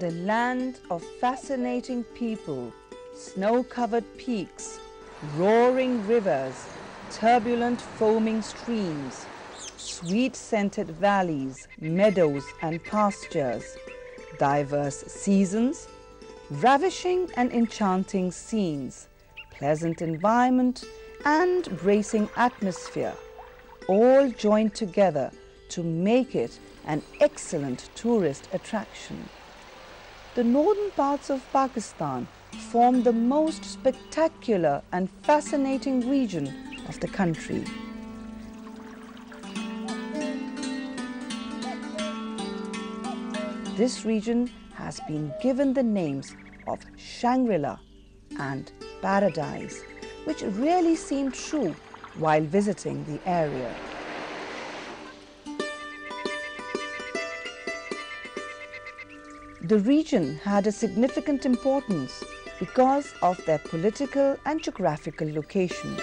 a land of fascinating people, snow-covered peaks, roaring rivers, turbulent foaming streams, sweet-scented valleys, meadows and pastures, diverse seasons, ravishing and enchanting scenes, pleasant environment and bracing atmosphere, all joined together to make it an excellent tourist attraction. The northern parts of Pakistan form the most spectacular and fascinating region of the country. This region has been given the names of Shangri-La and Paradise, which really seemed true while visiting the area. The region had a significant importance because of their political and geographical location.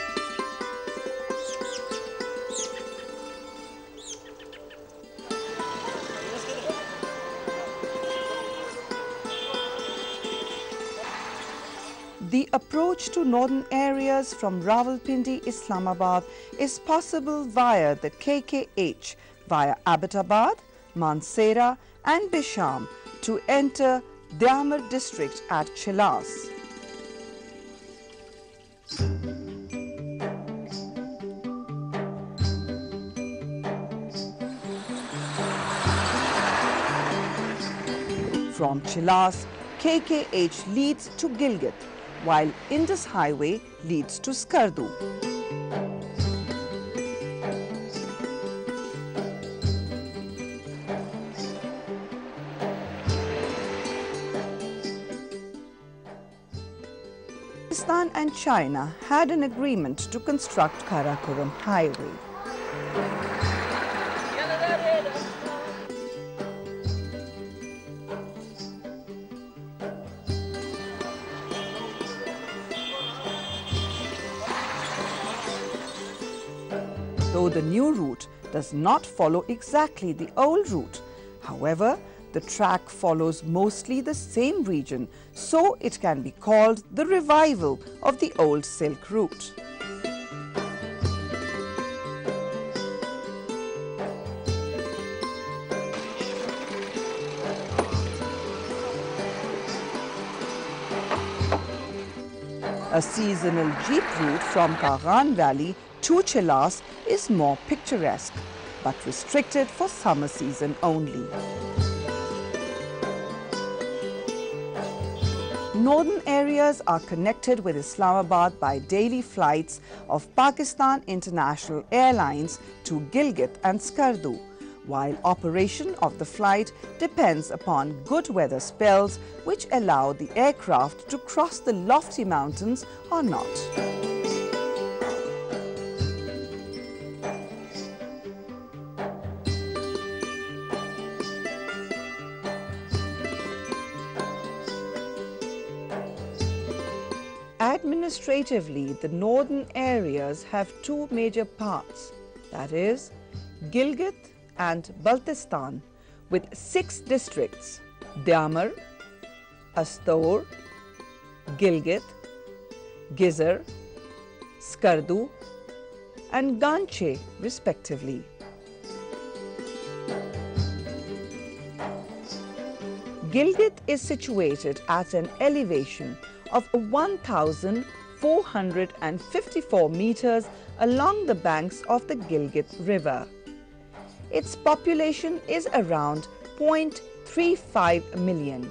The approach to northern areas from Rawalpindi, Islamabad is possible via the KKH, via Abbottabad, Mansehra and Bisham to enter Dyamar district at Chilas. From Chilas, KKH leads to Gilgit, while Indus Highway leads to Skardu. Pakistan and China had an agreement to construct Karakoram Highway. Though the new route does not follow exactly the old route, however, the track follows mostly the same region, so it can be called the revival of the old Silk Route. A seasonal jeep route from Kaghan Valley to Chilas is more picturesque, but restricted for summer season only. Northern areas are connected with Islamabad by daily flights of Pakistan International Airlines to Gilgit and Skardu, while operation of the flight depends upon good weather spells which allow the aircraft to cross the lofty mountains or not. Administratively, the northern areas have two major parts, that is, Gilgit and Baltistan, with 6 districts: Dyamar, Astor, Gilgit, Gizar, Skardu and Ganche respectively. Gilgit is situated at an elevation of 1,454 meters along the banks of the Gilgit River. Its population is around 0.35 million.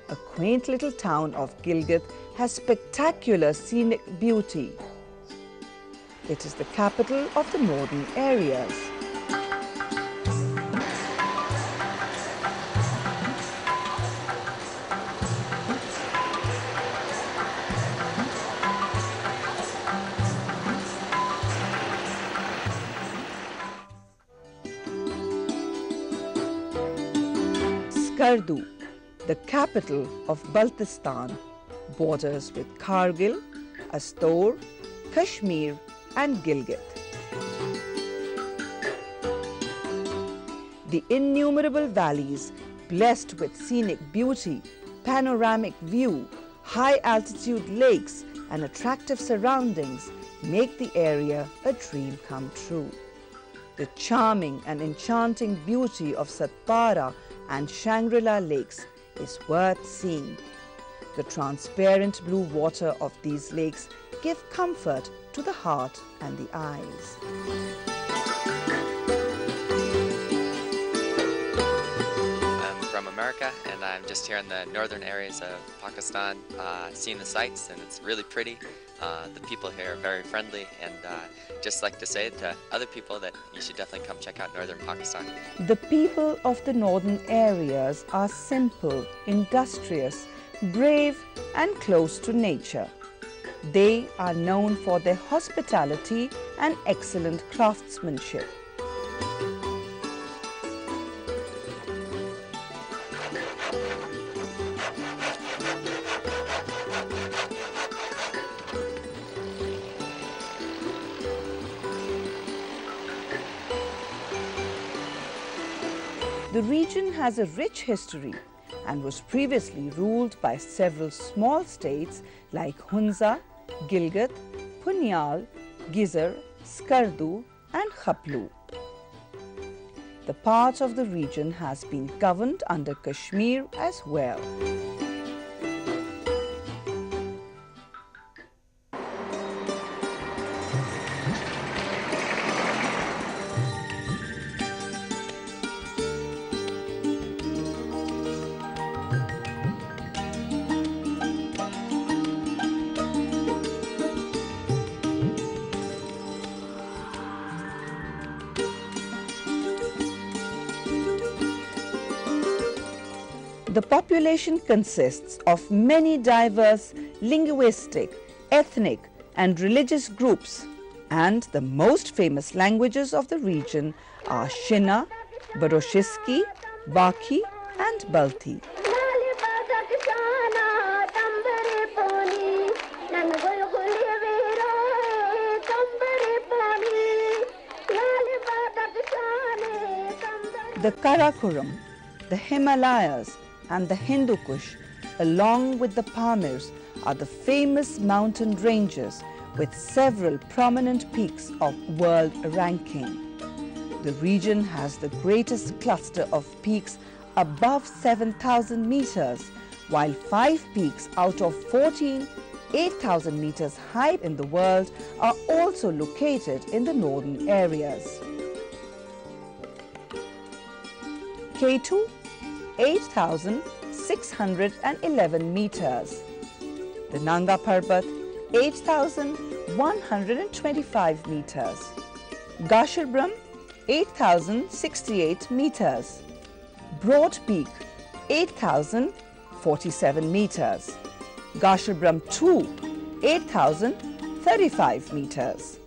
A quaint little town of Gilgit has spectacular scenic beauty. It is the capital of the northern areas. Skardu, the capital of Baltistan, borders with Kargil, Astor, Kashmir and Gilgit. The innumerable valleys blessed with scenic beauty, panoramic view, high-altitude lakes and attractive surroundings make the area a dream come true. The charming and enchanting beauty of Satpara and Shangri-La lakes is worth seeing. The transparent blue water of these lakes give comfort to the heart and the eyes. From America, and I'm just here in the northern areas of Pakistan, seeing the sights, and it's really pretty. The people here are very friendly, and just like to say to other people that you should definitely come check out northern Pakistan. The people of the northern areas are simple, industrious, brave and close to nature. They are known for their hospitality and excellent craftsmanship. The region has a rich history and was previously ruled by several small states like Hunza, Gilgit, Punyal, Gizar, Skardu and Khaplu. The part of the region has been governed under Kashmir as well. The population consists of many diverse linguistic, ethnic and religious groups, and the most famous languages of the region are Shina, Baroshiski, Wakhi and Balti. The Karakoram, the Himalayas and the Hindu Kush, along with the Pamirs, are the famous mountain ranges with several prominent peaks of world ranking. The region has the greatest cluster of peaks above 7,000 meters, while 5 peaks out of 14, 8,000 meters high in the world are also located in the northern areas. K2, 8,611 meters. The Nanga Parbat, 8,125 meters. Gasharbram, 8,068 meters. Broad Peak, 8,047 meters. Gasharbram 2, 8,035 meters.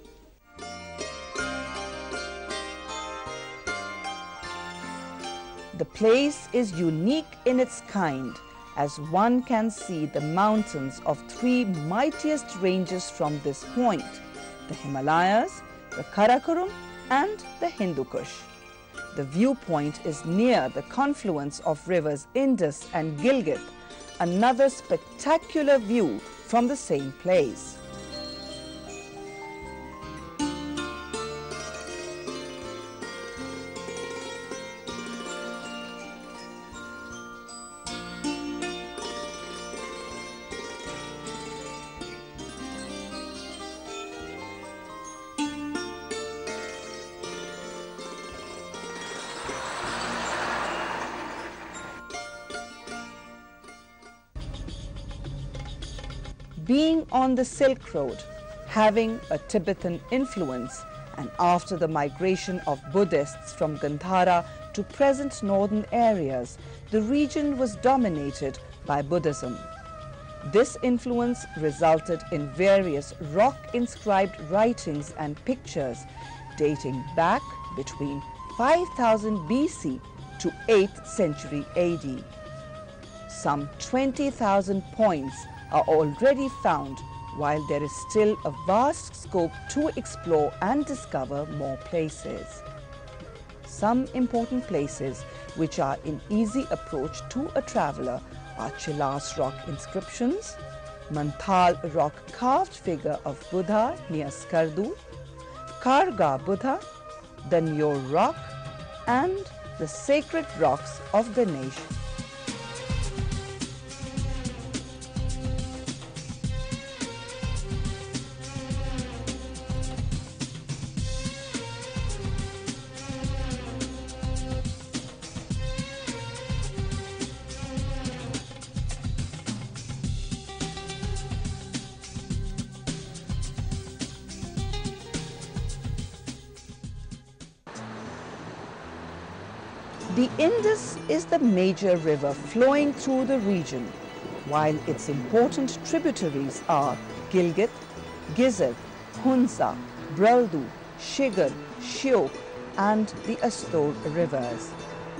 The place is unique in its kind, as one can see the mountains of 3 mightiest ranges from this point, the Himalayas, the Karakoram and the Hindu Kush. The viewpoint is near the confluence of rivers Indus and Gilgit, another spectacular view from the same place. Being on the Silk Road, having a Tibetan influence, and after the migration of Buddhists from Gandhara to present northern areas, the region was dominated by Buddhism. This influence resulted in various rock-inscribed writings and pictures dating back between 5000 BC to 8th century AD. Some 20,000 points are already found, while there is still a vast scope to explore and discover more places. Some important places which are in easy approach to a traveller are Chilas rock inscriptions, Manthal rock carved figure of Buddha near Skardu, Karga Buddha, Danyor rock and the sacred rocks of Ganesh. The Indus is the major river flowing through the region, while its important tributaries are Gilgit, Gizar, Hunza, Braldu, Shigar, Shyok and the Astor rivers.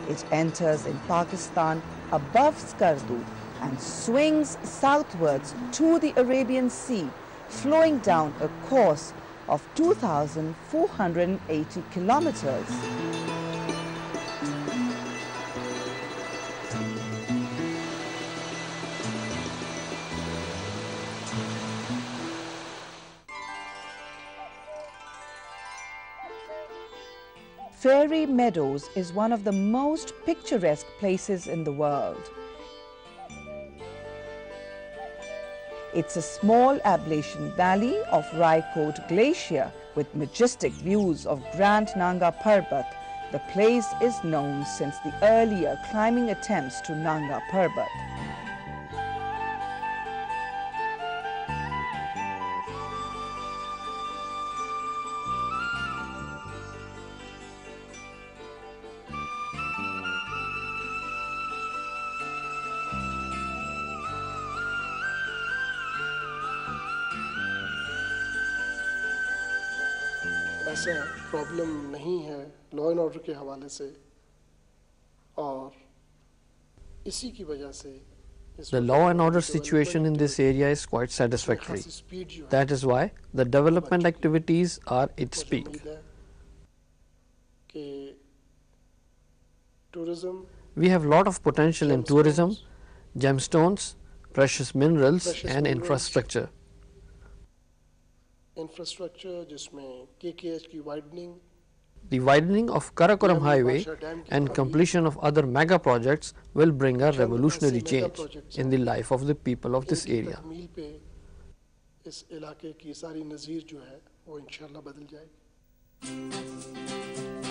It enters in Pakistan above Skardu and swings southwards to the Arabian Sea, flowing down a course of 2,480 kilometers. Fairy Meadows is one of the most picturesque places in the world. It's a small ablation valley of Raikot Glacier with majestic views of Grand Nanga Parbat. The place is known since the earlier climbing attempts to Nanga Parbat. ऐसा problem नहीं है law and order के हवाले से और इसी की वजह से The law and order situation in this area is quite satisfactory. That is why the development activities are at its peak. We have a lot of potential in tourism, gemstones, precious minerals and infrastructure. The widening of Karakoram Highway and completion of other mega projects will bring a revolutionary change in the life of the people of this area.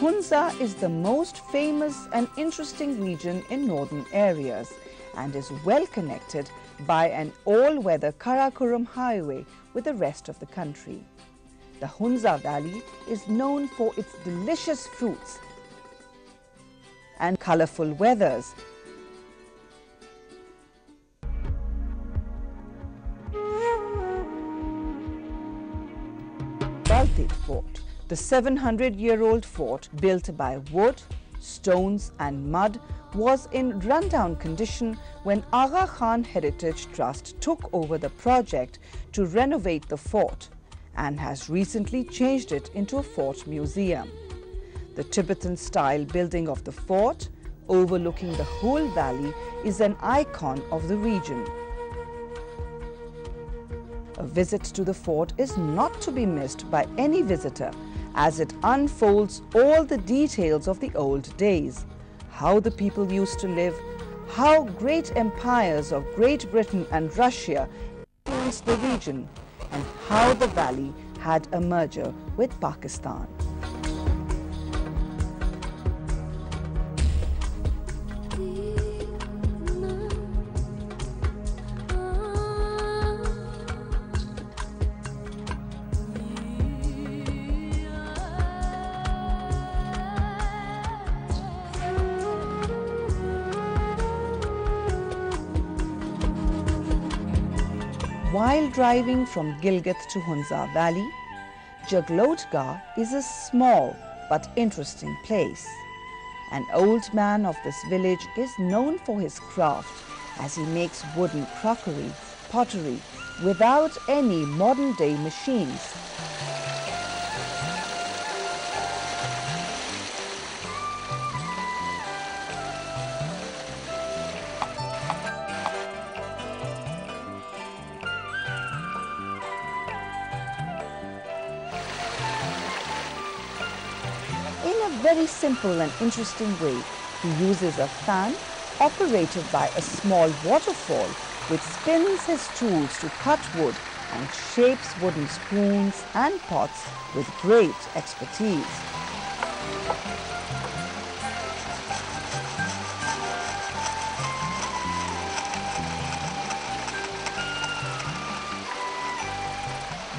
Hunza is the most famous and interesting region in northern areas and is well connected by an all-weather Karakoram highway with the rest of the country. The Hunza Valley is known for its delicious fruits and colorful weathers. Baltit Fort, the 700-year-old fort built by wood, stones and mud, was in rundown condition when Agha Khan Heritage Trust took over the project to renovate the fort and has recently changed it into a fort museum. The Tibetan-style building of the fort, overlooking the whole valley, is an icon of the region. A visit to the fort is not to be missed by any visitor, as it unfolds all the details of the old days, how the people used to live, how great empires of Great Britain and Russia influenced the region, and how the valley had a merger with Pakistan. While driving from Gilgit to Hunza Valley, Jaglotgarh is a small but interesting place. An old man of this village is known for his craft as he makes wooden crockery, pottery, without any modern-day machines. In a very simple and interesting way, he uses a fan operated by a small waterfall which spins his tools to cut wood and shapes wooden spoons and pots with great expertise.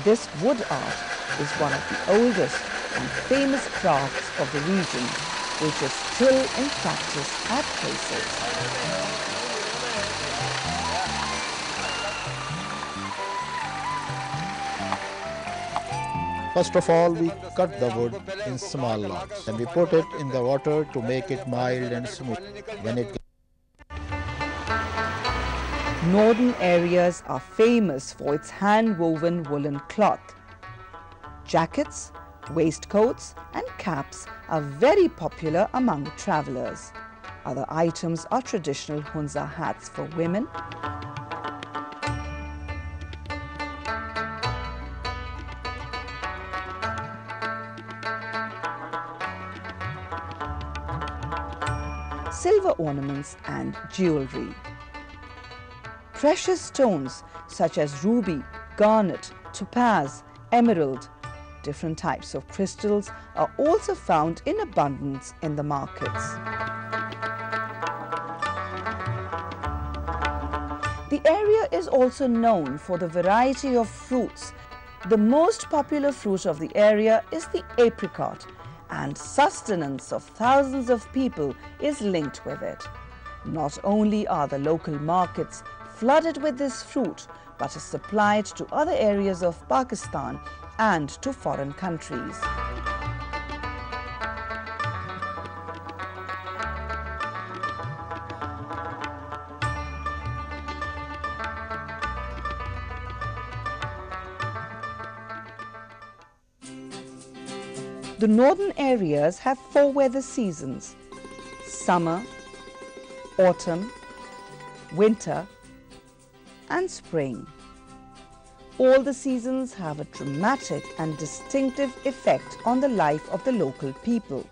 This wood art is one of the oldest and famous crafts of the region, which is still in practice at places. First of all, we cut the wood in small logs and we put it in the water to make it mild and smooth. When it Northern areas are famous for its hand-woven woolen cloth. Jackets, waistcoats and caps are very popular among travelers. Other items are traditional Hunza hats for women, silver ornaments and jewelry. Precious stones such as ruby, garnet, topaz, emerald, different types of crystals are also found in abundance in the markets. The area is also known for the variety of fruits. The most popular fruit of the area is the apricot, and sustenance of thousands of people is linked with it. Not only are the local markets flooded with this fruit, but is supplied to other areas of Pakistan and to foreign countries. The northern areas have 4 weather seasons: summer, autumn, winter and spring. All the seasons have a dramatic and distinctive effect on the life of the local people.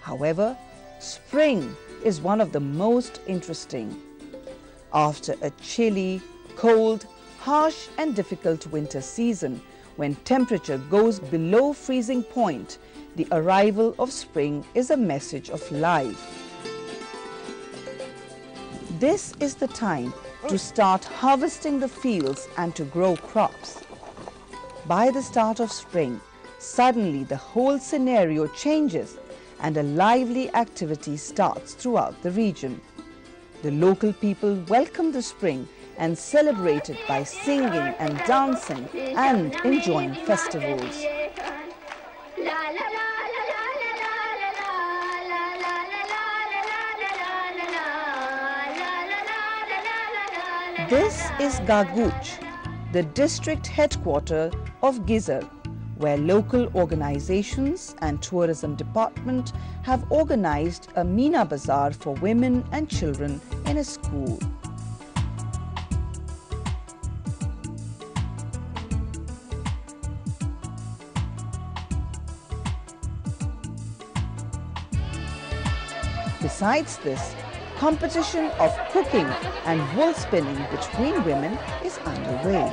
However, spring is one of the most interesting. After a chilly, cold, harsh and difficult winter season, when temperature goes below freezing point, the arrival of spring is a message of life. This is the time to start harvesting the fields and to grow crops. By the start of spring, suddenly the whole scenario changes and a lively activity starts throughout the region. The local people welcome the spring and celebrate it by singing and dancing and enjoying festivals. This is Gaguch, the district headquarters of Gizar, where local organizations and tourism department have organized a Meena Bazaar for women and children in a school. Besides this, competition of cooking and wool spinning between women is underway.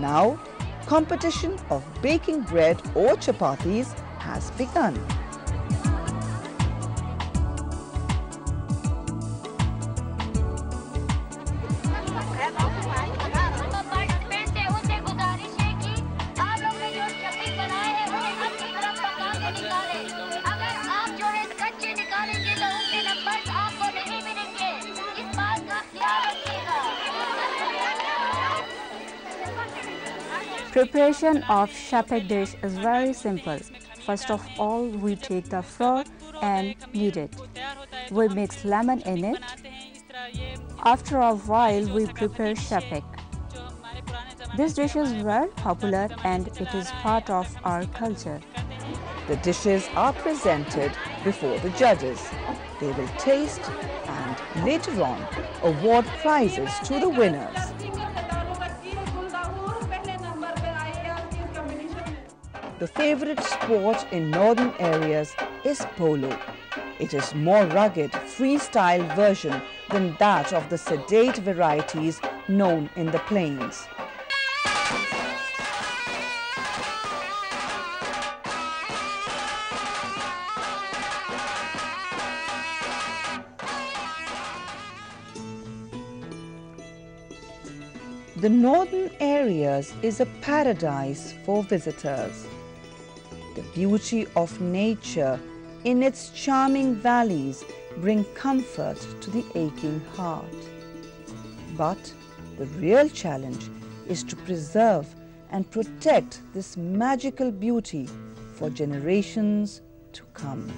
Now, competition of baking bread or chapatis has begun. Preparation of shapek dish is very simple. First of all, we take the flour and knead it. We mix lemon in it. After a while, we prepare shapek. This dish is very popular and it is part of our culture. The dishes are presented before the judges. They will taste and later on award prizes to the winners. The favorite sport in northern areas is polo. It is more rugged, freestyle version than that of the sedate varieties known in the plains. The northern areas is a paradise for visitors. The beauty of nature in its charming valleys bring comfort to the aching heart. But the real challenge is to preserve and protect this magical beauty for generations to come.